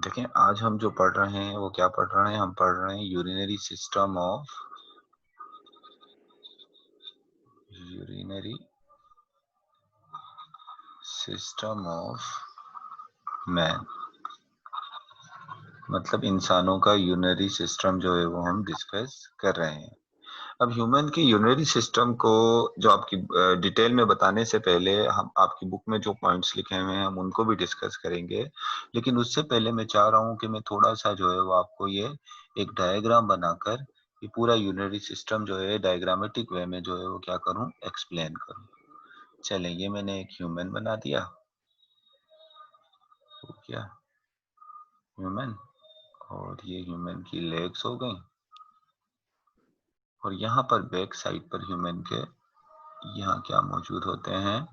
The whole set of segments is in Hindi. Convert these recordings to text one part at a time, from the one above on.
देखें, आज हम जो पढ़ रहे हैं वो क्या पढ़ रहे हैं? हम पढ़ रहे हैं यूरिनरी सिस्टम ऑफ मैन। मतलब इंसानों का यूरिनरी सिस्टम जो है वो हम डिस्कस कर रहे हैं। अब ह्यूमन की यूरिनरी सिस्टम को जो आपकी डिटेल में बताने से पहले हम आपकी बुक में जो पॉइंट्स लिखे हुए हैं हम उनको भी डिस्कस करेंगे। लेकिन उससे पहले मैं चाह रहा हूँ कि मैं थोड़ा सा जो है वो आपको ये एक डायग्राम बनाकर ये पूरा यूरिनरी सिस्टम जो है डायग्रामेटिक वे में जो है वो क्या करूँ, एक्सप्लेन करूँ। चलें, ये मैंने एक ह्यूमन बना दिया। तो क्या ह्यूमन, और ये ह्यूमन की लेग्स हो गई, और यहाँ पर बैक साइड पर ह्यूमन के यहाँ क्या मौजूद होते हैं,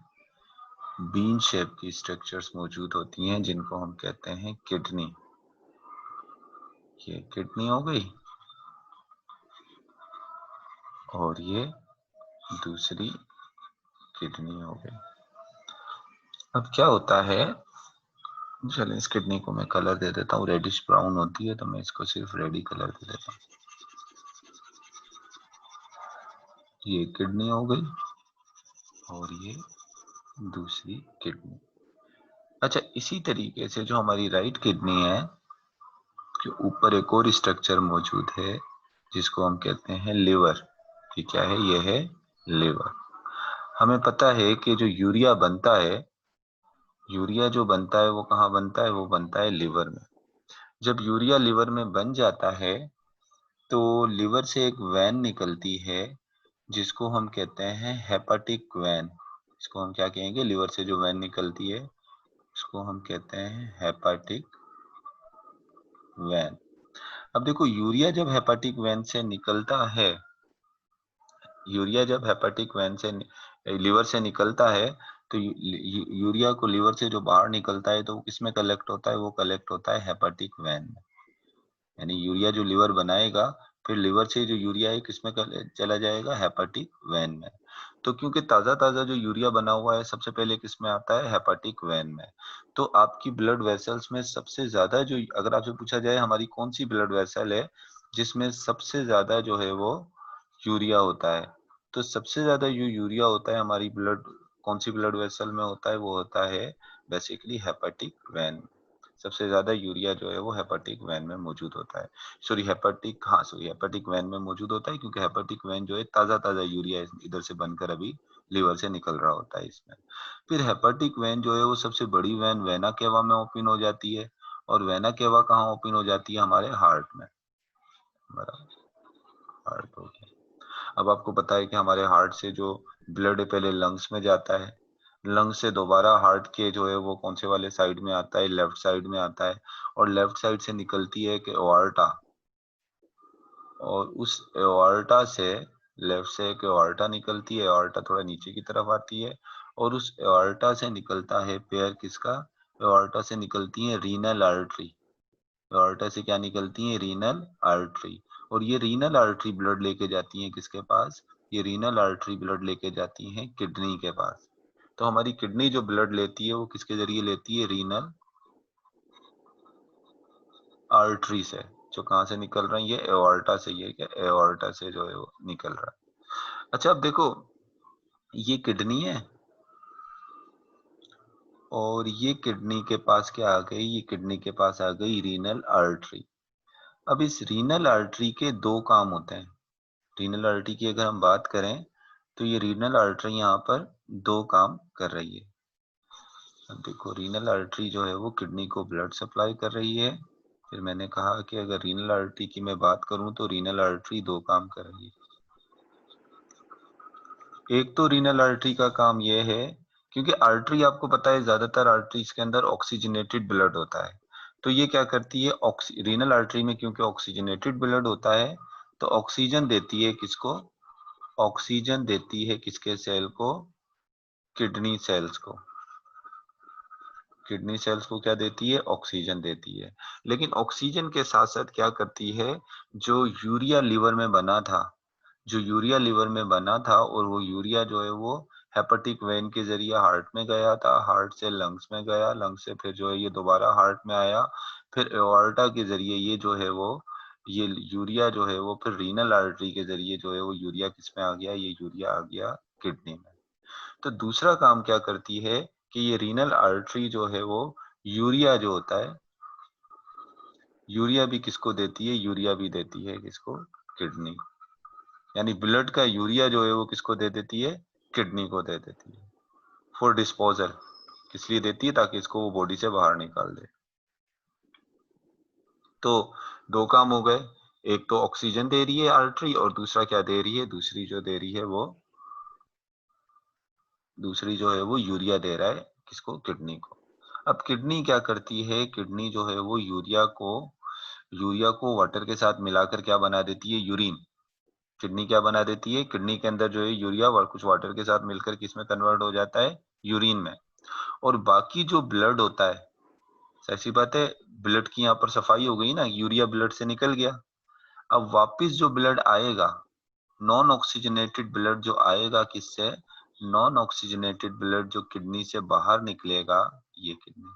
बीन शेप की स्ट्रक्चर्स मौजूद होती हैं जिनको हम कहते हैं किडनी। ये किडनी हो गई, और ये दूसरी किडनी हो गई। अब क्या होता है, चलिए इस किडनी को मैं कलर दे देता हूँ, रेडिश ब्राउन होती है तो मैं इसको सिर्फ रेडी कलर दे देता हूँ। ये किडनी हो गई, और ये दूसरी किडनी। अच्छा, इसी तरीके से जो हमारी राइट किडनी है के ऊपर एक और स्ट्रक्चर मौजूद है जिसको हम कहते हैं लिवर। ये क्या है? ये है लिवर। हमें पता है कि जो यूरिया बनता है, यूरिया जो बनता है वो कहाँ बनता है? वो बनता है लिवर में। जब यूरिया लिवर में बन जाता है तो लिवर से एक वैन निकलती है जिसको हम कहते हैं हेपाटिक वैन। इसको हम क्या कहेंगे? लिवर से जो वैन निकलती है उसको हम कहते हैं हेपाटिक वैन। अब देखो, यूरिया जब हेपाटिक वैन से निकलता है, यूरिया जब हेपाटिक वैन से लिवर से निकलता है तो यूरिया को लिवर से जो बाहर निकलता है तो वो किस में कलेक्ट होता है? वो कलेक्ट होता है हेपाटिक वैन में। यानी यूरिया जो लिवर बनाएगा, फिर लिवर से जो यूरिया है किसमें चला जाएगा? हेपाटिक वैन में। तो क्योंकि ताजा ताजा जो यूरिया बना हुआ है सबसे पहले किसमें आता है? हेपाटिक वैन में। तो आपकी ब्लड वेसल्स में सबसे ज्यादा जो, अगर आपसे पूछा जाए हमारी कौन सी ब्लड वेसल है जिसमें सबसे ज्यादा जो है वो यूरिया होता है, तो सबसे ज्यादा जो यूरिया होता है हमारी ब्लड, कौन सी ब्लड वेसल में होता है? वो होता है बेसिकली हेपाटिक वैन। सबसे ज्यादा यूरिया जो है वो हेपाटिक वैन में मौजूद होता है। सॉरी हेपाटिक वैन में मौजूद होता है क्योंकि हेपाटिक वैन जो है ताजा ताजा यूरिया इधर से बनकर अभी लीवर से निकल रहा होता है इसमें। फिर हेपाटिक वैन जो है वो सबसे बड़ी वैन वेना केवा में ओपन हो जाती है, और वेना केवा कहाँ ओपन हो जाती है? हमारे हार्ट में। बराबर, हार्ट हो गया। अब आपको पता है कि हमारे हार्ट से जो ब्लड है पहले लंग्स में जाता है, लंग्स से दोबारा हार्ट के जो है वो कौन से वाले साइड में आता है? लेफ्ट साइड में आता है, और लेफ्ट साइड से निकलती है कि एओर्टा, और उस एओर्टा से लेफ्ट से एक एओर्टा निकलती है, एओर्टा थोड़ा नीचे की तरफ आती है, और उस एओर्टा से निकलता है पेयर किसका? एओर्टा से निकलती है रीनल आर्टरी। एओर्टा से क्या निकलती है? Renal artery. और ये रीनल आर्टरी ब्लड लेके जाती है किसके पास? ये रीनल आर्टरी ब्लड लेके जाती है किडनी के पास। तो हमारी किडनी जो ब्लड लेती है वो किसके जरिए लेती है? रीनल आर्टरी से, जो कहाँ से निकल रही है? एओर्टा से। ये क्या? एओर्टा से जो है वो निकल रहा है। अच्छा, अब देखो, ये किडनी है, और ये किडनी के पास क्या आ गई? ये किडनी के पास आ गई रीनल आर्टरी। अब इस रीनल आर्टरी के दो काम होते हैं। रीनल आर्टरी की अगर हम बात करें तो ये रीनल आर्टरी यहाँ पर दो काम कर रही है। अब देखो, रीनल आर्टरी जो है वो किडनी को ब्लड सप्लाई कर रही है। फिर मैंने कहा कि अगर रीनल आर्टरी की मैं बात करूं तो रीनल आर्टरी दो काम कर रही है। एक तो रीनल आर्टरी का काम यह है, क्योंकि आर्टरी आपको पता है ज्यादातर आर्टरीज के अंदर ऑक्सीजनेटेड ब्लड होता है, तो ये क्या करती है? रीनल आर्टरी में क्योंकि ऑक्सीजनेटेड ब्लड होता है तो ऑक्सीजन देती है किसको? ऑक्सीजन देती है किसके सेल को? किडनी सेल्स को। किडनी सेल्स को क्या देती है? ऑक्सीजन देती है। लेकिन ऑक्सीजन के साथ साथ क्या करती है? जो यूरिया लिवर में बना था, जो यूरिया लिवर में बना था, और वो यूरिया जो है वो हेपेटिक वेन के जरिए हार्ट में गया था, हार्ट से लंग्स में गया, लंग्स से फिर जो है ये दोबारा हार्ट में आया, फिर एओर्टा के जरिए ये जो है वो ये यूरिया जो है वो फिर रीनल आर्टरी के जरिए जो है वो यूरिया किसमें आ गया, ये यूरिया आ गया किडनी में। तो दूसरा काम क्या करती है कि ये रीनल आर्टरी जो है वो यूरिया जो होता है, यूरिया भी किसको देती है, यूरिया भी देती है किसको, किडनी। यानी ब्लड का यूरिया जो है वो किसको दे देती है, किडनी को दे देती है फॉर डिस्पोजल। किस लिए देती है, ताकि इसको वो बॉडी से बाहर निकाल दे। तो दो काम हो गए, एक तो ऑक्सीजन दे रही है आर्टरी, और दूसरा क्या दे रही है, दूसरी जो दे रही है वो, दूसरी जो है वो यूरिया दे रहा है किसको, किडनी को। अब किडनी क्या करती है, किडनी जो है वो यूरिया को वाटर के साथ मिलाकर क्या बना देती है, यूरिन। किडनी क्या बना देती है, किडनी के अंदर जो है यूरिया और कुछ वाटर के साथ मिलकर किसमें कन्वर्ट हो जाता है, यूरिन में। और बाकी जो ब्लड होता है, ऐसी बात है, ब्लड की यहाँ पर सफाई हो गई ना, यूरिया ब्लड से निकल गया। अब वापिस जो ब्लड आएगा, नॉन ऑक्सीजनेटेड ब्लड जो आएगा किससे, नॉन ऑक्सीजनेटेड ब्लड जो किडनी से बाहर निकलेगा, ये किडनी,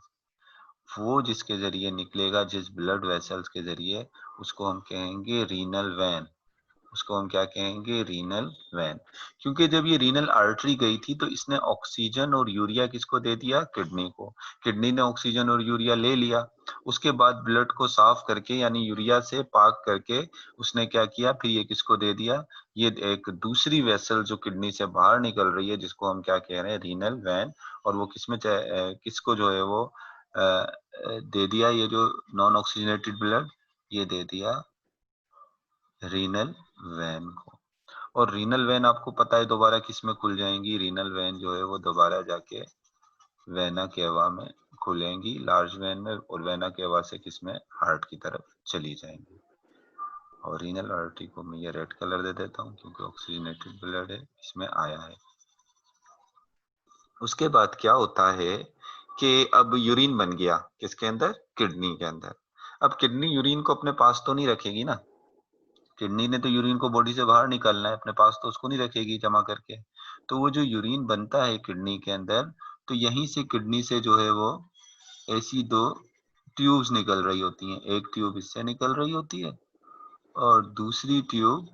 वो जिसके जरिए निकलेगा, जिस ब्लड वेसल्स के जरिए, उसको हम कहेंगे रीनल वैन। उसको हम क्या कहेंगे, रीनल वैन। क्योंकि जब ये रीनल आर्टरी गई थी तो इसने ऑक्सीजन और यूरिया किसको दे दिया, किडनी को। किडनी ने ऑक्सीजन और यूरिया ले लिया, उसके बाद ब्लड को साफ करके यानी यूरिया से पाक करके उसने क्या किया, फिर ये किसको दे दिया, ये एक दूसरी वेसल जो किडनी से बाहर निकल रही है, जिसको हम क्या कह रहे हैं, रीनल वैन। और वो किसको जो है वो दे दिया, ये जो नॉन ऑक्सीजनेटेड ब्लड, ये दे दिया रीनल वैन को। और रीनल वेन आपको पता है दोबारा किस में खुल जाएंगी, रीनल वेन जो है वो दोबारा जाके वेना केवा में खुलेंगी, लार्ज वेन में, और वेना केवा से किस में, हार्ट की तरफ चली जाएंगी। और रीनल आर्टरी को मैं ये रेड कलर दे देता हूँ क्योंकि ऑक्सीजनेटेड ब्लड है, इसमें आया है। उसके बाद क्या होता है कि अब यूरिन बन गया किसके अंदर, किडनी के अंदर। अब किडनी यूरिन को अपने पास तो नहीं रखेगी ना, किडनी ने तो यूरिन को बॉडी से बाहर निकालना है, अपने पास तो उसको नहीं रखेगी जमा करके। तो वो जो यूरिन बनता है किडनी के अंदर, तो यहीं से किडनी से जो है वो ऐसी दो ट्यूब्स निकल रही होती हैं, एक ट्यूब इससे निकल रही होती है और दूसरी ट्यूब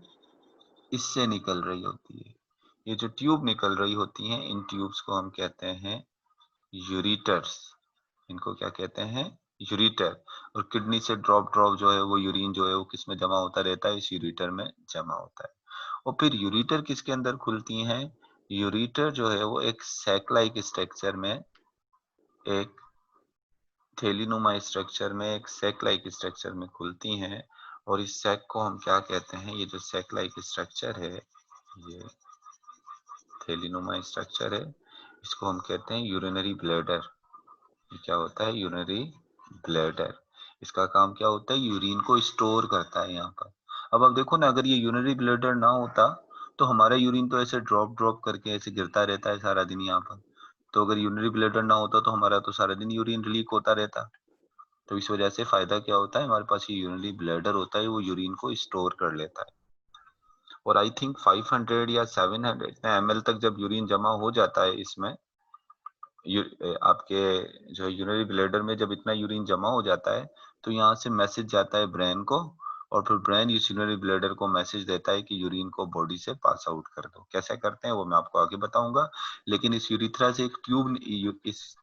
इससे निकल रही होती है। ये जो ट्यूब निकल रही होती हैं, इन ट्यूब्स को हम कहते हैं यूरिटर्स। इनको क्या कहते हैं, यूरिटर। और किडनी से ड्रॉप ड्रॉप जो है वो यूरिन जो है वो किस में जमा होता रहता है, इस यूरिटर में जमा होता है। और फिर यूरिटर किसके अंदर खुलती हैं, यूरिटर जो है वो एक सैक लाइक स्ट्रक्चर में, एक थैलीनुमा स्ट्रक्चर में, एक सैक लाइक स्ट्रक्चर में खुलती हैं। और इस सैक को हम क्या कहते हैं, ये जो सैक लाइक स्ट्रक्चर है, ये थैलीनुमा स्ट्रक्चर है, इसको हम कहते हैं यूरिनरी ब्लैडर। ये क्या होता है, यूरिनरी ब्लैडर। इसका काम क्या होता है, यूरिन को स्टोर करता है यहाँ पर। अब आप देखो ना, अगर ये यूरिनरी ब्लैडर ना होता तो हमारा यूरिन तो ऐसे ड्रॉप ड्रॉप करके ऐसे गिरता रहता है सारा दिन यहाँ पर। तो अगर यूरिनरी ब्लैडर ना होता तो हमारा तो सारा दिन यूरिन लीक होता रहता। तो इस वजह से फायदा क्या होता है, हमारे पास ये यूरिनरी ब्लैडर होता है, वो यूरिन को स्टोर कर लेता है। और आई थिंक 500 या 700 ml तक जब यूरिन जमा हो जाता है इसमें, आपके जो है यूरिनरी ब्लैडर में जब इतना यूरिन जमा हो जाता है, तो यहाँ से मैसेज जाता है ब्रेन को, और फिर ब्रेन इस यूरिनरी ब्लैडर को मैसेज देता है कि यूरिन को बॉडी से पास आउट कर दो। कैसे करते हैं वो मैं आपको आगे बताऊंगा। लेकिन इस यूरिथ्रा से एक ट्यूब, इस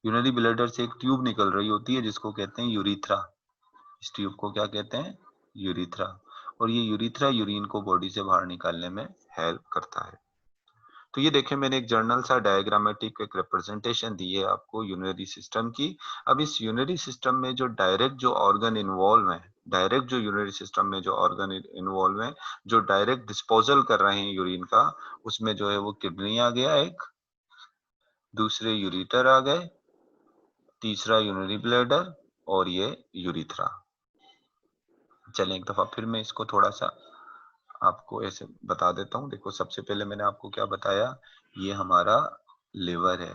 यूरिनरी ब्लैडर से एक ट्यूब निकल रही होती है जिसको कहते हैं यूरिथ्रा। इस ट्यूब को क्या कहते हैं, यूरिथ्रा। और ये यूरिथ्रा यूरिन को बॉडी से बाहर निकालने में हेल्प करता है। तो ये देखें, मैंने एक जर्नल सा डायग्रामेटिक एक रिप्रेजेंटेशन दी है आपको यूरिनरी सिस्टम की। अब इस यूरिनरी सिस्टम में जो डायरेक्ट जो ऑर्गन इन्वॉल्व है, डायरेक्ट जो यूरिनरी सिस्टम में जो ऑर्गन इन्वॉल्व है, जो डायरेक्ट डिस्पोजल कर रहे हैं यूरिन का, उसमें जो है वो किडनी आ गया एक, दूसरे यूरिटर आ गए, तीसरा यूरिनरी ब्लैडर, और ये यूरिथ्रा। चलें एक दफा फिर मैं इसको थोड़ा सा आपको ऐसे बता देता हूँ। देखो, सबसे पहले मैंने आपको क्या बताया, ये हमारा लिवर है।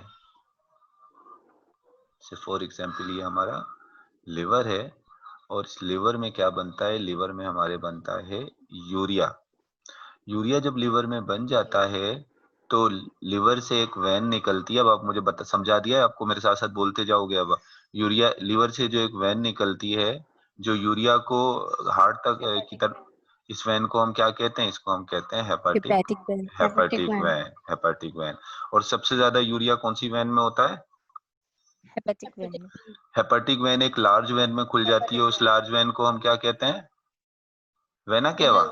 फॉर एग्जाम्पल ये हमारा लिवर है, और इस लिवर में क्या बनता है, लिवर में हमारे बनता है यूरिया। यूरिया जब लिवर में बन जाता है तो लिवर से एक वैन निकलती है। अब आप मुझे समझा दिया है आपको, मेरे साथ साथ बोलते जाओगे अब। यूरिया लीवर से जो एक वेन निकलती है जो यूरिया को हार्ट तक की तरफ, इस वेन को हम क्या कहते हैं? इसको हम कहते हैं हेपेटिक वेन। Hepatic when. और सबसे ज्यादा यूरिया कौन सी वेन में होता है? हेपेटिक वेन में। हेपेटिक वेन एक लार्ज वेन में खुल जाती है, उस लार्ज वेन को हम क्या कहते हैं? Vena cava.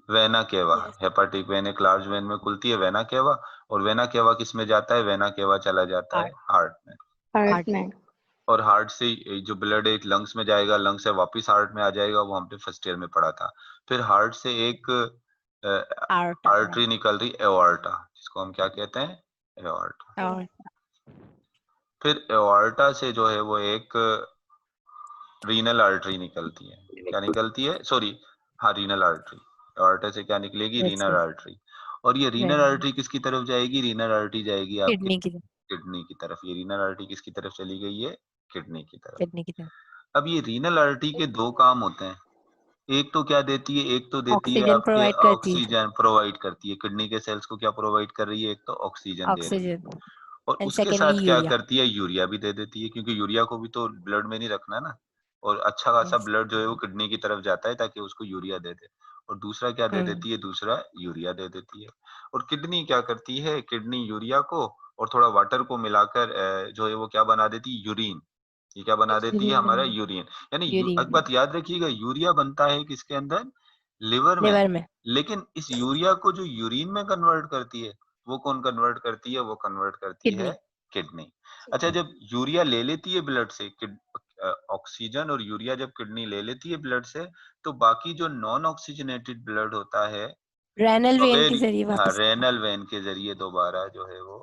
Vena cava. Hepatic when एक लार्ज वेन में खुलती है, वेना केवा। और वेना केवा किस में जाता है? वेना केवा चला जाता है हार्ट में। हार्ट में। और हार्ट से जो ब्लड एक लंग्स में जाएगा, लंग्स से वापस हार्ट में आ जाएगा, वो हमने फर्स्ट ईयर में पढ़ा था। फिर हार्ट से एक आर्टरी निकल रही, एओर्टा, जिसको हम क्या कहते हैं? एओर्टा। फिर एओर्टा से जो है वो एक रीनल आर्टरी निकलती है। क्या निकलती है? सॉरी, हाँ, रीनल आर्टरी। एओर्टा से क्या निकलेगी? Renal artery. और ये रीनल आर्टरी किसकी तरफ जाएगी? रीनल आर्टरी जाएगी आपकी किडनी की तरफ। ये रीनल आर्टरी किसकी तरफ चली गई है? किडनी की तरफ। अब ये रीनल आर्टरी के दो काम होते हैं। एक तो क्या देती है? एक तो देती है आपके ऑक्सीजन प्रोवाइड करती है। किडनी के सेल्स को क्या प्रोवाइड कर रही है? एक तो ऑक्सीजन दे रही है, और उसके साथ क्या करती है? यूरिया भी दे देती है, क्योंकि यूरिया को भी तो ब्लड में नहीं रखना ना। और अच्छा खासा ब्लड जो है वो किडनी की तरफ जाता है ताकि उसको यूरिया दे दे। और दूसरा क्या दे देती है? दूसरा यूरिया दे देती है। और किडनी क्या करती है? किडनी यूरिया को और थोड़ा वाटर को मिलाकर जो है वो क्या बना देती है? यूरिन। ये क्या बना देती है? हमारा यूरिन। यानी एक बात याद रखिएगा, यूरिया बनता है किसके अंदर? लिवर में। लेकिन इस यूरिया को जो यूरिन में कन्वर्ट करती है, वो कौन कन्वर्ट करती है? वो कन्वर्ट करती है किडनी। अच्छा, जब यूरिया ले लेती है ब्लड से, ऑक्सीजन और यूरिया जब किडनी ले लेती है ब्लड से, तो बाकी जो नॉन ऑक्सीजनेटेड ब्लड होता है, रेनल वेन के जरिए हाँ, वापस रेनल वेन के जरिए दोबारा जो है वो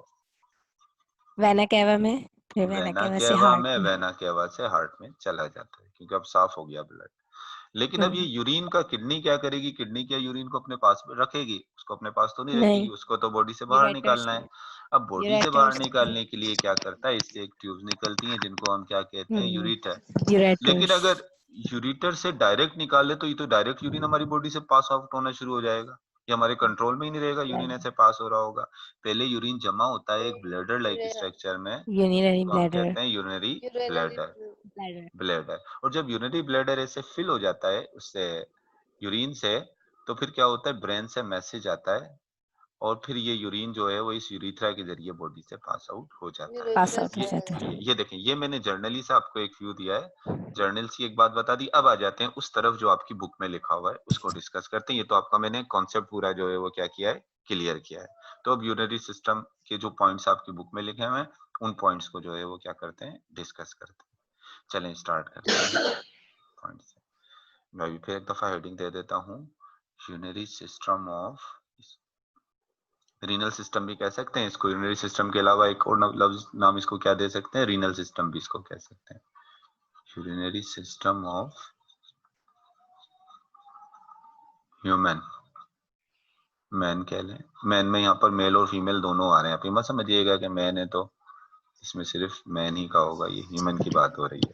वेना केवा में, फिर वेना केवा में, वेना केवा से हार्ट में चला जाता है, क्योंकि अब साफ हो गया ब्लड। लेकिन अब ये यूरिन का किडनी क्या करेगी? किडनी क्या यूरिन को अपने पास रखेगी? उसको अपने पास तो नहीं रखेगी, उसको तो बॉडी से बाहर निकालना है। अब बॉडी से बाहर निकालने के लिए क्या करता है? इससे एक ट्यूब निकलती है जिनको हम क्या कहते हैं? यूरेटर। लेकिन अगर यूरेटर से डायरेक्ट निकाले तो ये तो डायरेक्ट यूरिन हमारी बॉडी से पास आउट होना शुरू हो जाएगा। ये हमारे कंट्रोल में ही नहीं रहेगा, यूरिन ऐसे पास हो रहा होगा। पहले यूरिन जमा होता है एक ब्लैडर लाइक स्ट्रक्चर में, तो हम कहते हैं यूरिनरी ब्लैडर। ब्लैडर। और जब यूरिनरी ब्लैडर ऐसे फिल हो जाता है उससे, यूरिन से, तो फिर क्या होता है? ब्रेन से मैसेज आता है, और फिर ये यूरिन जो है वो इस यूरिथ्रा के जरिए बॉडी से पास आउट हो जाता है। ये देखें, ये मैंने जर्नली से आपको एक व्यू दिया है, जर्नल से एक बात बता दी। अब आ जाते हैं उस तरफ जो आपकी बुक में लिखा हुआ है, उसको डिस्कस करते हैं। ये तो आपका मैंने कॉन्सेप्ट पूरा जो है वो क्या किया है? क्लियर किया है। तो अब यूरिनरी सिस्टम के जो पॉइंट्स आपकी बुक में लिखे हुए हैं, उन पॉइंट्स को जो है वो क्या करते हैं? डिस्कस करते हैं। चलें स्टार्ट करते हैं पॉइंट से। मैं भी फिर एक दफा हेडिंग दे देता हूँ, urinary system of, renal system भी कह सकते हैं इसको। यूरिनरी सिस्टम के अलावा एक और लफ्ज नाम इसको क्या दे सकते हैं? रीनल सिस्टम भी इसको कह सकते हैं। Urinary system of human, man कह लें। मैन में यहाँ पर मेल और फीमेल दोनों आ रहे हैं। आप ये मत समझिएगा कि मैन है तो इसमें सिर्फ मैन ही का होगा, ये ह्यूमन की बात हो रही है।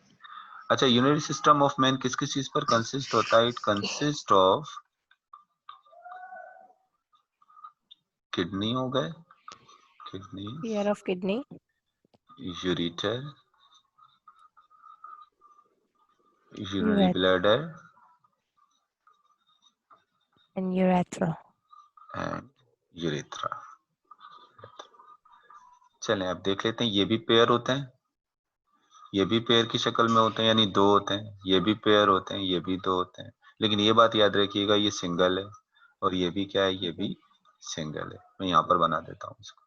अच्छा, यूरिनरी सिस्टम ऑफ मैन किस किस चीज पर कंसिस्ट होता है? इट कंसिस्ट ऑफ किडनी हो गए, kidney, ureter, urinary bladder and urethra. चलें अब देख लेते हैं। ये भी पेयर होते हैं, ये भी पेयर की शक्ल में होते हैं, यानी दो होते हैं। ये भी पेयर होते हैं, ये भी दो होते हैं। लेकिन ये बात याद रखिएगा, ये सिंगल है, और ये भी क्या है? ये भी सिंगल है। मैं यहाँ पर बना देता हूँ इसको।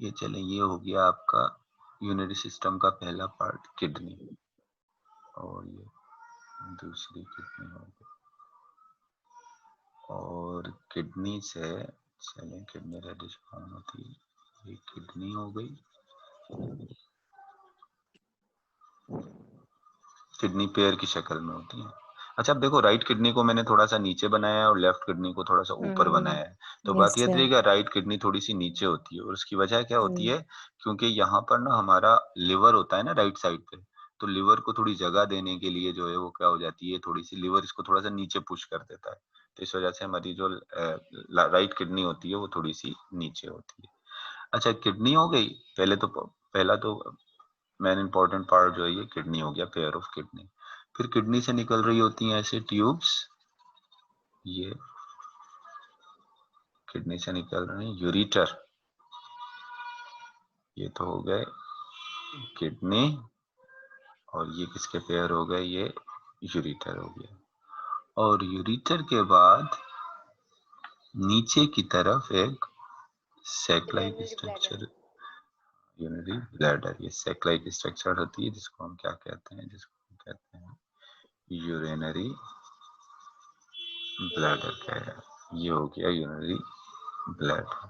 ये चलें, ये हो गया आपका यूरिनरी सिस्टम का पहला पार्ट, किडनी। और ये दूसरी किडनी हो गई, और किडनी से चलें, किडनी रेडिश फॉर्म होती है, ये किडनी हो गई। किडनी पेयर की शक्ल में होती है। अच्छा, अब देखो, राइट किडनी को मैंने थोड़ा सा नीचे बनाया है और लेफ्ट किडनी को थोड़ा सा ऊपर बनाया है। तो बात याद रहिएगा, राइट किडनी थोड़ी सी नीचे होती है, और उसकी वजह क्या होती है? क्योंकि यहाँ पर ना हमारा लिवर होता है ना राइट साइड पे, तो लिवर को थोड़ी जगह देने के लिए जो है वो क्या हो जाती है? थोड़ी सी लिवर इसको थोड़ा सा नीचे पुश कर देता है। तो इस वजह से हमारी जो राइट किडनी होती है वो थोड़ी सी नीचे होती है। अच्छा, किडनी हो गई। पहला तो मेन इंपॉर्टेंट पार्ट जो है ये किडनी हो गया, पेयर ऑफ किडनी। फिर किडनी से निकल रही होती हैं ऐसे ट्यूब्स, ये किडनी से निकल रहे हैं यूरिटर, ये तो हो गए किडनी, और ये किसके पेयर हो गए, ये यूरिटर हो गया। और यूरिटर के बाद नीचे की तरफ एक sac like structure, urinary bladder, ये सैक लाइक स्ट्रक्चर होती है जिसको हम क्या कहते हैं, जिसको हम कहते हैं यूरिनरी ब्लैडर क्या है, ये हो गया यूरिनरी ब्लैडर।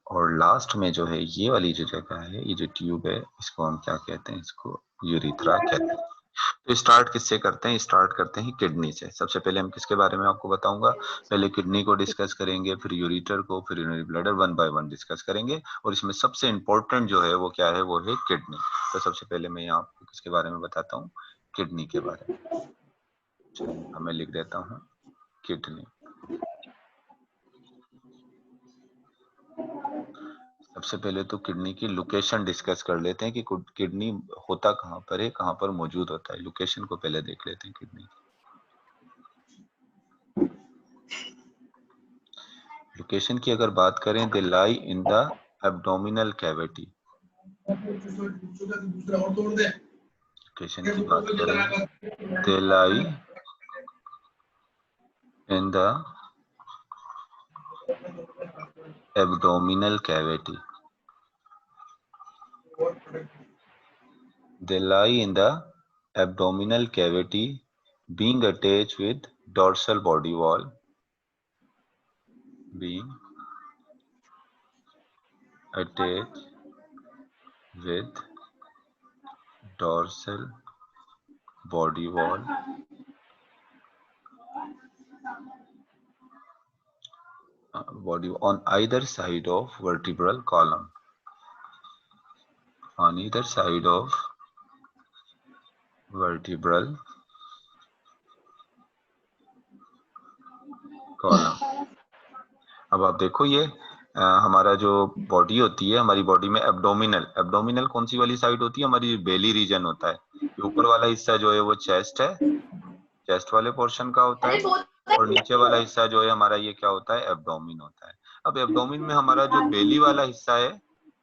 और लास्ट में जो है ये वाली जो जगह है, ये जो ट्यूब है, इसको हम क्या कहते हैं, इसको यूरिथ्रा कहते हैं। तो स्टार्ट किससे करते हैं, स्टार्ट करते हैं किडनी से। सबसे पहले हम किसके बारे में आपको बताऊंगा, पहले किडनी को डिस्कस करेंगे, फिर यूरिटर को, फिर urinary bladder, one by one discuss करेंगे। और इसमें सबसे इंपॉर्टेंट जो है वो क्या है, वो है किडनी। तो सबसे पहले मैं यहाँ आपको किसके बारे में बताता हूँ, किडनी के बारे में। चलिए मैं लिख देता हूँ किडनी। सबसे पहले तो किडनी की लोकेशन डिस्कस कर लेते हैं कि किडनी होता कहाँ पर है, कहाँ पर मौजूद होता है। लोकेशन को पहले देख लेते हैं किडनी। लोकेशन की अगर बात करें, they lie in the abdominal cavity. Location की बात करें, they lie in the abdominal cavity. They lie in the abdominal cavity, being attached with dorsal body wall, being attached with dorsal body wall, body on either side of vertebral column, on either side of vertebral column। अब आप देखो ये हमारा जो बॉडी होती है, हमारी बॉडी में एब्डोमिनल, एब्डोमिनल कौन सी वाली साइड होती है, हमारी बेली रीजन होता है। ये ऊपर वाला हिस्सा जो है वो चेस्ट है, चेस्ट वाले पोर्शन का होता है, और नीचे वाला हिस्सा जो है हमारा ये क्या होता है, एब्डोमिन होता है। अब एब्डोमिन में हमारा जो बेली वाला हिस्सा है,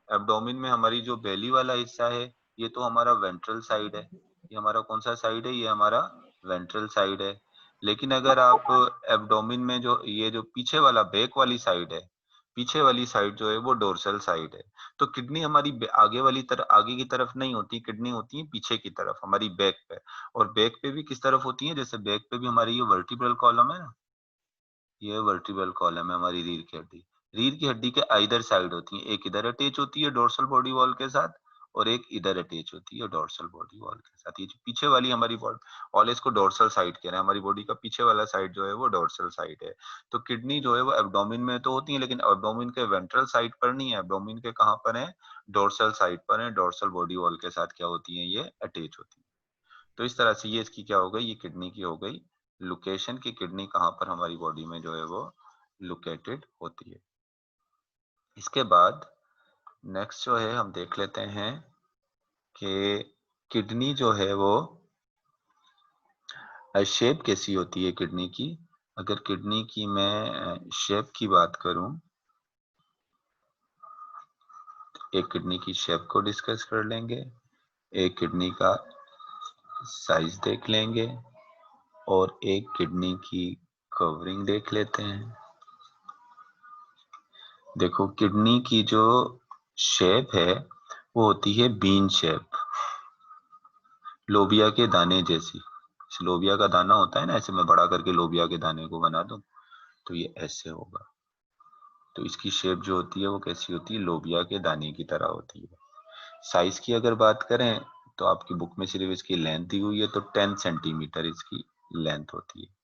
एब्डोमिन में हमारी जो बेली वाला हिस्सा है, ये तो हमारा वेंट्रल साइड है। ये हमारा कौन सा साइड है, ये हमारा वेंट्रल साइड है। लेकिन अगर आप एब्डोमिन में जो ये जो पीछे वाला बैक वाली साइड है, पीछे वाली साइड जो है वो डोर्सल साइड है। तो किडनी हमारी आगे वाली तरफ, आगे की तरफ नहीं होती, किडनी होती है पीछे की तरफ, हमारी बैक पे। और बैक पे भी किस तरफ होती है, जैसे बैक पे भी हमारी ये वर्टिब्रल कॉलम है ना, ये वर्टिब्रल कॉलम है हमारी रीढ़ की हड्डी। रीढ़ की हड्डी के आइदर साइड होती है, एक इधर अटैच होती है डोर्सल बॉडी वॉल के साथ, और एक इधर अटैच होती है डोर्सल बॉडी वॉल के साथ। ये जो पीछे वाली हमारी वॉल, इसको डोर्सल साइड कह रहे हैं, हमारी बॉडी का पीछे वाला साइड जो है वो डोर्सल साइड है। तो किडनी जो है वो एब्डोमिन में तो होती है, लेकिन एब्डोमिन के वेंट्रल साइड पर नहीं है, एब्डोमिन के कहाँ पर है, डोर्सल साइड पर है। डोर्सल बॉडी वॉल के साथ क्या होती है, ये अटैच होती है। तो इस तरह से ये इसकी क्या हो गई, ये किडनी की हो गई लोकेशन की, किडनी कहाँ पर हमारी बॉडी में जो है वो लोकेटेड होती है। इसके बाद नेक्स्ट जो है हम देख लेते हैं कि किडनी जो है वो शेप कैसी होती है किडनी की। अगर किडनी की मैं शेप की बात करूं, एक किडनी की शेप को डिस्कस कर लेंगे, एक किडनी का साइज देख लेंगे, और एक किडनी की कवरिंग देख लेते हैं। देखो किडनी की जो शेप है वो होती है बीन शेप, लोबिया के दाने जैसी। लोबिया का दाना होता है ना, ऐसे मैं बड़ा करके लोबिया के दाने को बना दूं तो ये ऐसे होगा। तो इसकी शेप जो होती है वो कैसी होती है, लोबिया के दाने की तरह होती है। साइज की अगर बात करें तो आपकी बुक में सिर्फ इसकी लेंथ दी हुई है, तो 10 सेंटीमीटर इसकी लेंथ होती है।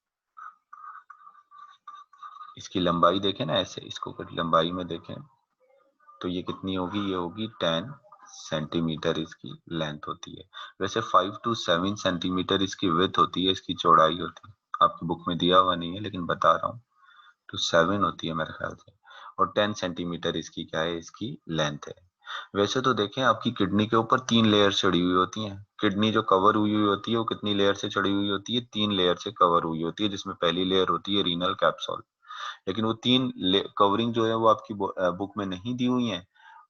इसकी लंबाई देखें ना, ऐसे इसको लंबाई में देखें तो ये कितनी होगी, ये होगी 10 सेंटीमीटर इसकी लेंथ होती है। वैसे 5 to 7 सेंटीमीटर इसकी विड्थ होती है, इसकी चौड़ाई होती है। आपकी बुक में दिया हुआ नहीं है लेकिन बता रहा हूँ, तो 7 होती है मेरे ख्याल से। और 10 सेंटीमीटर इसकी क्या है, इसकी लेंथ है। वैसे तो देखें आपकी किडनी के ऊपर 3 लेयर चढ़ी हुई होती हैं। किडनी जो कवर हुई हुई होती है वो कितनी लेयर से चढ़ी हुई होती है? 3 लेयर से कवर हुई होती है, जिसमें पहली लेयर होती है रीनल कैप्सूल। लेकिन वो 3 कवरिंग जो है वो आपकी बुक में नहीं दी हुई है।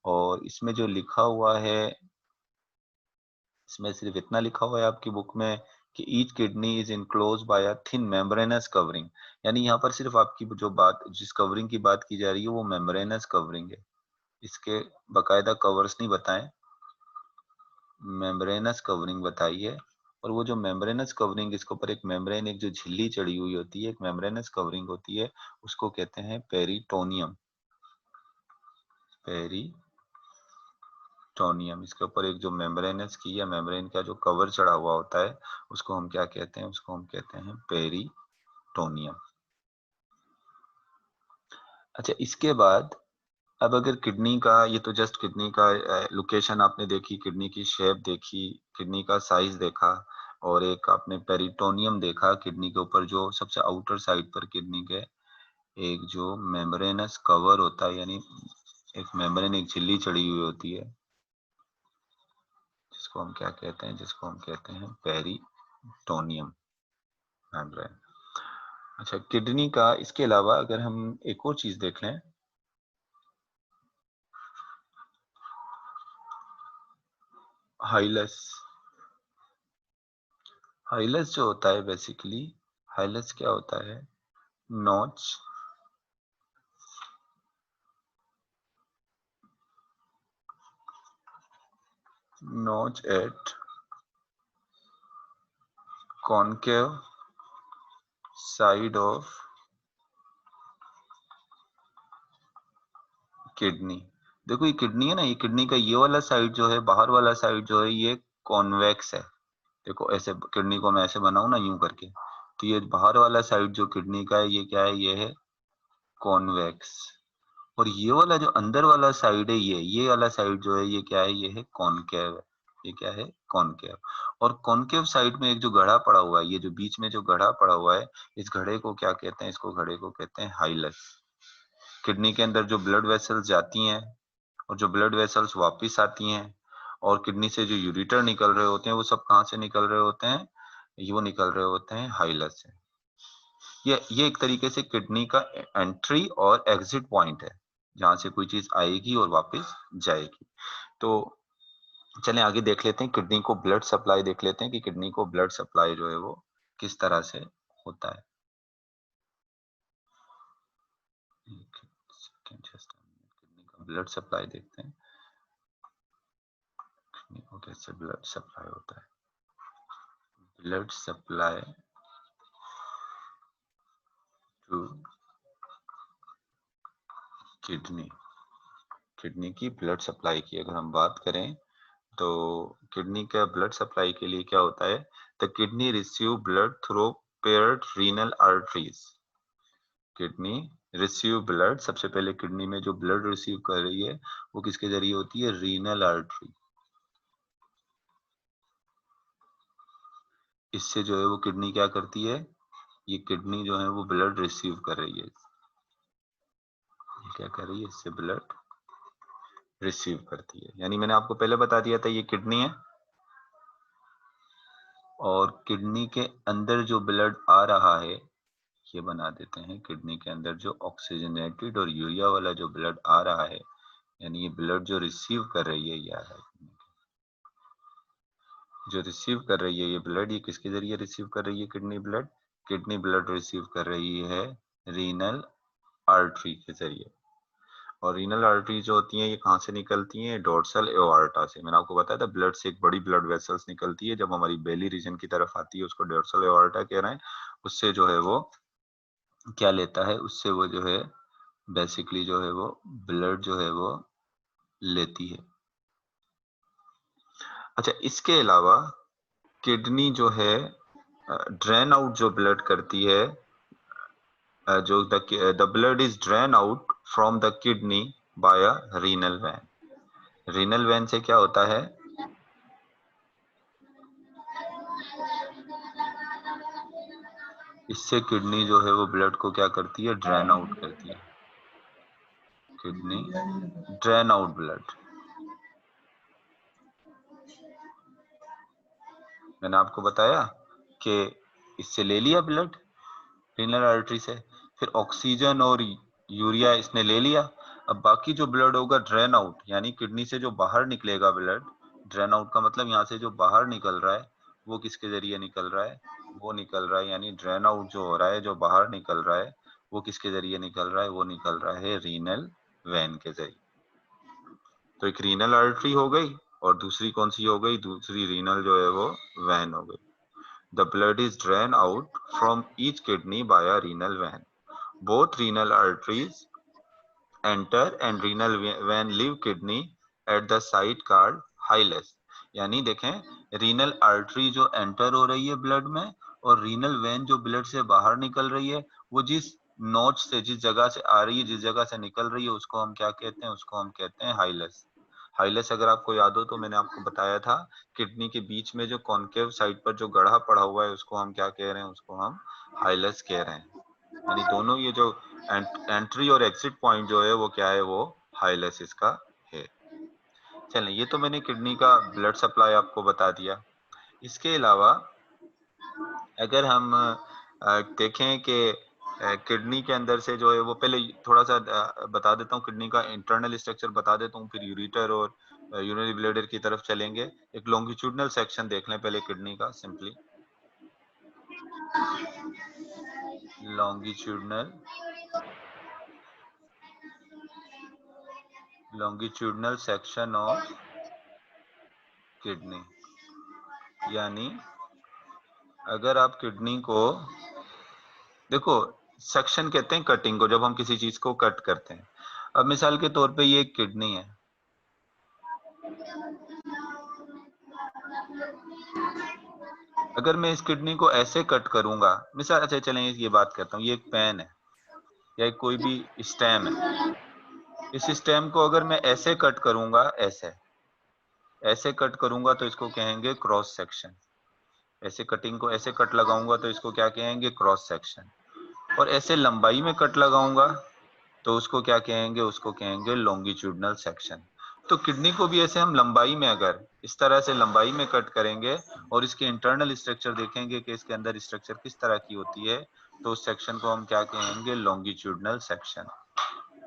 और इसमें जो लिखा हुआ है, इसमें सिर्फ इतना लिखा हुआ है आपकी बुक में कि each kidney is enclose by a thin membranes covering. यानी यहाँ पर सिर्फ आपकी जो बात, जिस कवरिंग की बात की जा रही है वो मेम्ब्रेनस कवरिंग है। इसके बकायदा कवर्स नहीं बताएं, मेम्ब्रेनस कवरिंग बताई है। और वो जो मेम्ब्रेनस कवरिंग, इसके ऊपर एक मेम्ब्रेन, एक जो झिल्ली चढ़ी हुई होती है, एक मेम्ब्रेनस कवरिंग होती है, उसको कहते हैं पेरिटोनियम। पेरिटोनियम, इसके ऊपर एक जो मेम्ब्रेनस की या मेम्ब्रेन का जो कवर चढ़ा हुआ होता है, उसको हम क्या कहते हैं? उसको हम कहते हैं पेरिटोनियम। अच्छा, इसके बाद अब अगर किडनी का, ये तो जस्ट किडनी का लोकेशन आपने देखी, किडनी की शेप देखी, किडनी का साइज देखा, और एक आपने पेरिटोनियम देखा किडनी के ऊपर, जो सबसे आउटर साइड पर किडनी के एक जो मेम्ब्रेनस कवर होता है, यानी एक मेम्ब्रेन, एक झिल्ली चढ़ी हुई होती है, जिसको हम क्या कहते हैं? जिसको हम कहते हैं पेरिटोनियम मेम्ब्रेन। अच्छा, किडनी का इसके अलावा अगर हम एक और चीज देख लें, हाइलस। हाइलस जो होता है, बेसिकली हाइलस क्या होता है? Notch notch at concave side of kidney. देखो ये किडनी है ना, ये किडनी का ये वाला साइड जो है, बाहर वाला साइड जो है, ये कॉन्वेक्स है। देखो ऐसे किडनी को मैं ऐसे बनाऊं ना, यूं करके, तो ये बाहर वाला साइड जो किडनी का है, ये क्या है? ये है कॉन्वेक्स। और ये वाला जो अंदर वाला साइड है, ये वाला साइड जो है, ये क्या है? ये है कॉनकेव है। ये क्या है? कॉनकेव। और कॉनकेव साइड में एक जो गड्ढा पड़ा हुआ है, ये जो बीच में जो गड्ढा पड़ा हुआ है, इस गड्ढे को क्या कहते हैं? इसको गड्ढे को कहते हैं हाइलस। किडनी के अंदर जो ब्लड वेसल्स जाती हैं और जो ब्लड वेसल्स वापस आती हैं, और किडनी से जो यूरिटर निकल रहे होते हैं, वो सब कहाँ से निकल रहे होते हैं? ये वो निकल रहे होते हैं हाइलस से। ये एक तरीके से किडनी का एंट्री और एग्जिट पॉइंट है, जहां से कोई चीज आएगी और वापस जाएगी। तो चलें आगे देख लेते हैं, किडनी को ब्लड सप्लाई देख लेते हैं कि किडनी को ब्लड सप्लाई जो है वो किस तरह से होता है। किडनी का ब्लड सप्लाई देखते हैं, किडनी को कैसे ब्लड सप्लाई होता है। Blood supply to kidney. Kidney की ब्लड सप्लाई की अगर हम बात करें, तो किडनी का ब्लड सप्लाई के लिए क्या होता है? The kidney receive blood through paired renal arteries. Kidney receive blood, सबसे पहले किडनी में जो ब्लड रिसीव कर रही है वो किसके जरिए होती है? Renal artery. इससे जो है वो किडनी क्या करती है? ये किडनी जो है वो ब्लड रिसीव कर रही है। ये क्या कर रही है? इससे ब्लड रिसीव करती है। यानी मैंने आपको पहले बता दिया था ये किडनी है, और किडनी के अंदर जो ब्लड आ रहा है, ये बना देते हैं किडनी के अंदर जो ऑक्सीजनेटेड और यूरिया वाला जो ब्लड आ रहा है, यानी ये ब्लड जो रिसीव कर रही है, ये आ रहा है, जो रिसीव कर रही है ये ब्लड, ये किसके जरिए रिसीव कर रही है? Kidney blood. Kidney blood receive कर रही है रीनल आर्टरी के जरिए। और रीनल आर्टरी जो होती हैं, ये कहाँ से निकलती हैं? डोर्सल एओर्टा से। मैंने आपको बताया था ब्लड से एक बड़ी ब्लड वेसल्स निकलती है, जब हमारी बेली रीजन की तरफ आती है, उसको डोर्सल एओर्टा कह रहे हैं। उससे जो है वो क्या लेता है? उससे वो जो है बेसिकली जो है वो ब्लड जो है वो लेती है। अच्छा, इसके अलावा किडनी जो है ड्रेन आउट जो ब्लड करती है, जो the blood is drain out from the kidney by a renal vein. Renal vein से क्या होता है? इससे किडनी जो है वो ब्लड को क्या करती है? ड्रेन आउट करती है। Kidney drain out blood. मैंने आपको बताया कि इससे ले लिया ब्लड रीनल आर्टरी से, फिर ऑक्सीजन और यूरिया इसने ले लिया। अब बाकी जो ब्लड होगा ड्रेन आउट, यानी किडनी से जो बाहर निकलेगा ब्लड, ड्रेन आउट का मतलब यहाँ से जो बाहर निकल रहा है वो किसके जरिए निकल रहा है, वो निकल रहा है, यानी ड्रेन आउट जो हो रहा है, जो बाहर निकल रहा है, वो किसके जरिए निकल रहा है, वो निकल रहा है रीनल वेन के जरिए। तो एक रीनल आर्टरी हो गई और दूसरी कौन सी हो गई, दूसरी रीनल जो है वो वेन हो गई। The blood is drained out from each kidney by a renal vein. Both renal arteries enter and renal vein leave kidney at the site called hilus. यानी देखें रीनल आर्टरी जो एंटर हो रही है ब्लड में और रीनल वेन जो ब्लड से बाहर निकल रही है, वो जिस नोच से, जिस जगह से आ रही है, जिस जगह से निकल रही है, उसको हम क्या कहते हैं, उसको हम कहते हैं हाइलस। हाइलस अगर आपको याद हो तो मैंने आपको बताया था किडनी के बीच में जो कॉन्केव साइड पर जो गड्ढा पड़ा हुआ है उसको हम क्या कह रहे हैं, उसको हम हाइलस कह रहे हैं। यानी दोनों ये जो एंट्री और एग्जिट पॉइंट जो है वो क्या है, वो हाइलस इसका है। चलें, ये तो मैंने किडनी का ब्लड सप्लाई आपको बता दिया। इसके अलावा अगर हम देखें कि किडनी के अंदर से जो है वो, पहले थोड़ा सा बता देता हूँ किडनी का इंटरनल स्ट्रक्चर बता देता हूँ, फिर यूरेटर और यूरिनरी ब्लैडर की तरफ चलेंगे। एक लॉन्गिट्यूडनल सेक्शन देख लें पहले किडनी का simply. Longitudinal section of kidney, यानी अगर आप किडनी को देखो, सेक्शन कहते हैं कटिंग को, जब हम किसी चीज को कट करते हैं। अब मिसाल के तौर पे ये एक किडनी है, अगर मैं इस किडनी को ऐसे कट करूंगा, मिसाल, अच्छा चलें ये बात करता हूँ, ये एक पेन है या एक कोई भी स्टेम है, इस स्टेम को अगर मैं ऐसे कट करूंगा, ऐसे कट करूंगा तो इसको कहेंगे क्रॉस सेक्शन। ऐसे कटिंग को ऐसे कट लगाऊंगा तो इसको क्या कहेंगे, क्रॉस सेक्शन। और ऐसे लंबाई में कट लगाऊंगा तो उसको क्या कहेंगे, उसको कहेंगे लॉन्गिट्यूडनल सेक्शन। तो किडनी को भी ऐसे हम लंबाई में, अगर इस तरह से लंबाई में कट करेंगे और इसके इंटरनल स्ट्रक्चर देखेंगे कि इसके अंदर स्ट्रक्चर किस तरह की होती है, तो उस सेक्शन को हम क्या कहेंगे, लॉन्गिट्यूडनल सेक्शन।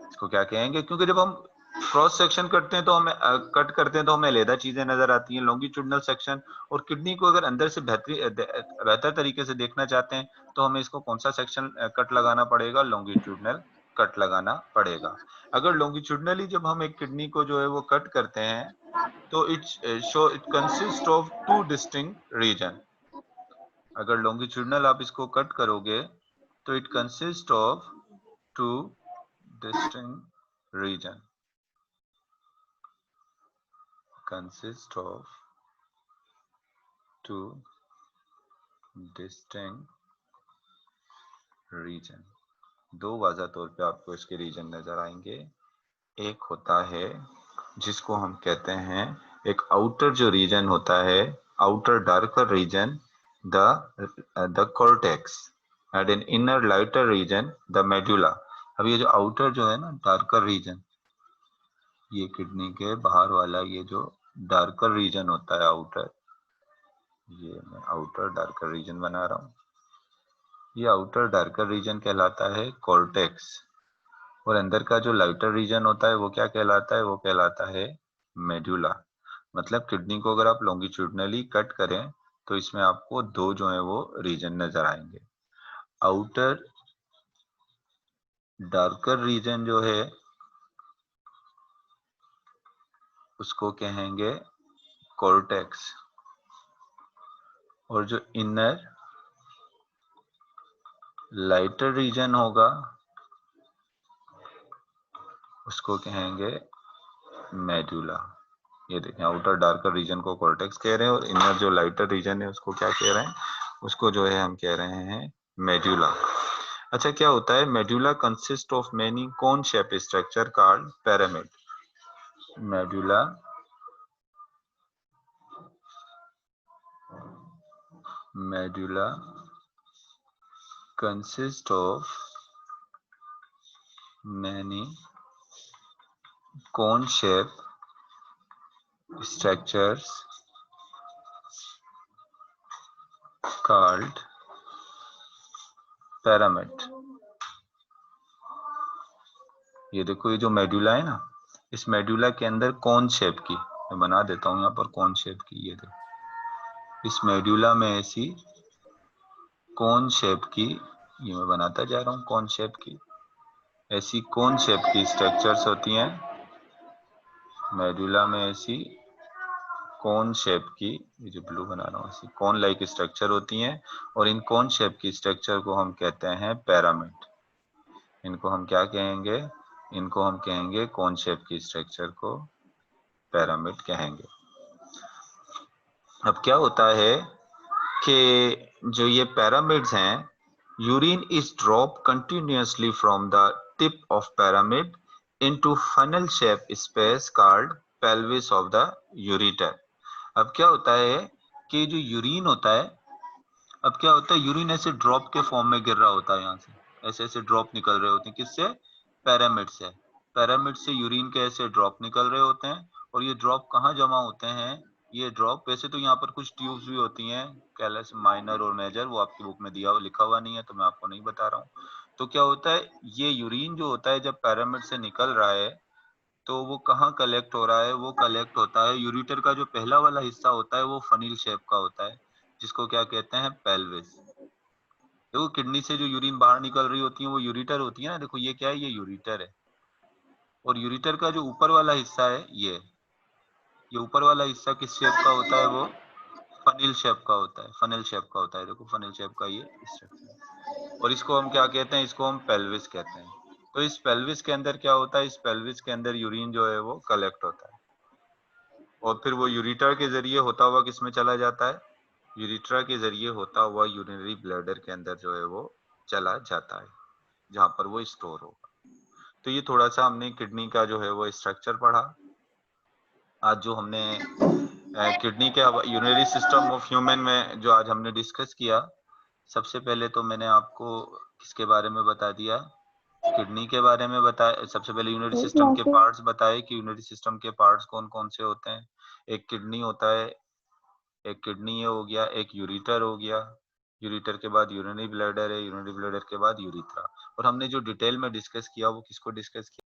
इसको क्या कहेंगे, क्योंकि जब हम क्रॉस सेक्शन करते हैं तो हमें कट करते हैं तो हमें अलग चीजें नजर आती हैं, लॉन्गिट्यूडनल सेक्शन। और किडनी को अगर अंदर से बेहतर तरीके से देखना चाहते हैं तो हमें इसको कौन सा सेक्शन कट लगाना पड़ेगा, लॉन्गिट्यूडनल कट लगाना पड़ेगा। अगर लॉन्गिट्यूडनली जब हम एक किडनी को जो है वो कट करते हैं तो it consist of two distinct region. अगर लॉन्गिट्यूडनल आप इसको कट करोगे तो it consist of two distinct region, consist of two distinct region। दो वाज़ा तौर पे आपको इसके रीजन नजर आएंगे। एक होता है जिसको हम कहते हैं, एक आउटर जो रीजन होता है, outer darker region, the cortex, and in inner lighter region the medulla. अब ये जो आउटर जो है ना डार्कर रीजन, ये किडनी के बाहर वाला ये जो डार्कर रीजन होता है आउटर, ये मैं आउटर डार्कर रीजन बना रहा हूँ, ये आउटर डार्कर रीजन कहलाता है कॉर्टेक्स। और अंदर का जो लाइटर रीजन होता है वो क्या कहलाता है, वो कहलाता है मेडुला। मतलब किडनी को अगर आप लॉन्गिट्यूडनली कट करें तो इसमें आपको दो जो है वो रीजन नजर आएंगे। आउटर डार्कर रीजन जो है उसको कहेंगे कॉर्टेक्स, और जो इनर लाइटर रीजन होगा उसको कहेंगे मेडुला। ये देखें, आउटर डार्कर रीजन को कॉर्टेक्स कह रहे हैं और इनर जो लाइटर रीजन है उसको क्या कह रहे हैं, उसको जो है हम कह रहे हैं मेडुला। अच्छा, क्या होता है, medulla consist of many cone shape structure called pyramid. Medulla consist of many cone shape structures called pyramid. ये देखो, ये जो मेडुला है ना, इस मेडुला के अंदर कौन शेप की, मैं बना देता हूँ यहाँ पर कौन शेप की, ये देखो इस मेडुला में ऐसी कौन शेप की, ये मैं बनाता जा रहा हूँ कौन शेप की, ऐसी कौन शेप की स्ट्रक्चर्स होती हैं मेडुला में, ऐसी कौन शेप की, ये जो ब्लू बना रहा हूँ, ऐसी कौन लाइक स्ट्रक्चर होती हैं, और इन कौन शेप की स्ट्रक्चर को हम कहते हैं पिरामिड। इनको हम क्या कहेंगे, इनको हम कहेंगे कौन शेप की स्ट्रक्चर को पिरामिड कहेंगे। अब क्या होता है कि जो ये पिरामिड्स हैं, urine is drop continuously from the tip of pyramid into funnel shape space called pelvis of the ureter. अब क्या होता है कि जो यूरिन होता है, अब क्या होता है, यूरिन ऐसे ड्रॉप के फॉर्म में गिर रहा होता है, यहाँ से ऐसे ऐसे ड्रॉप निकल रहे होते हैं, किससे, पिरामिड से। पिरामिड से यूरिन के ऐसे ड्रॉप निकल रहे होते हैं, और ये ड्रॉप कहाँ जमा होते हैं, ये ड्रॉप, वैसे तो यहाँ पर कुछ ट्यूब्स भी होती हैं, कैलस माइनर और मेजर, वो आपकी बुक में दिया लिखा हुआ नहीं है तो मैं आपको नहीं बता रहा हूँ। तो क्या होता है, ये यूरिन जो होता है जब पिरामिड से निकल रहा है तो वो कहाँ कलेक्ट हो रहा है, वो कलेक्ट होता है यूरेटर का जो पहला वाला हिस्सा होता है वो फनील शेप का होता है, जिसको क्या कहते हैं, पेल्विस। देखो किडनी से जो यूरिन बाहर निकल रही होती है वो यूरेटर होती है ना, देखो ये क्या है, ये यूरेटर है, और यूरेटर का जो ऊपर वाला हिस्सा है, ये ऊपर वाला हिस्सा किस शेप का होता है, वो फनील शेप का होता है, फनील शेप का होता है, देखो फनील शेप का ये स्ट्रक्चर, और इसको हम क्या कहते हैं, इसको हम पेल्विस कहते हैं। तो इस पेल्विस के अंदर क्या होता है, इस पेल्विस के अंदर यूरिन जो है वो कलेक्ट होता है, और फिर वो यूरेटर के जरिए होता हुआ किसमें चला जाता है, यूरेटर के जरिए होता हुआ यूरिनरी ब्लैडर के अंदर जो है वो चला जाता है, जहां पर वो स्टोर होगा। तो ये थोड़ा सा हमने किडनी का जो है वो स्ट्रक्चर पढ़ा। आज जो हमने किडनी के यूरिनरी सिस्टम ऑफ ह्यूमन में जो आज हमने डिस्कस किया, सबसे पहले तो मैंने आपको किसके बारे में बता दिया, किडनी के बारे में बताया। सबसे पहले यूरिनरी सिस्टम के पार्ट्स बताए कि यूरिनरी सिस्टम के पार्ट्स कौन कौन से होते हैं। एक किडनी होता है, एक किडनी ये हो गया, एक यूरेटर हो गया, यूरेटर के बाद यूरिनरी ब्लैडर है, यूरिनरी ब्लैडर के बाद यूरिथ्रा। और हमने जो डिटेल में डिस्कस किया वो किसको डिस्कस किया,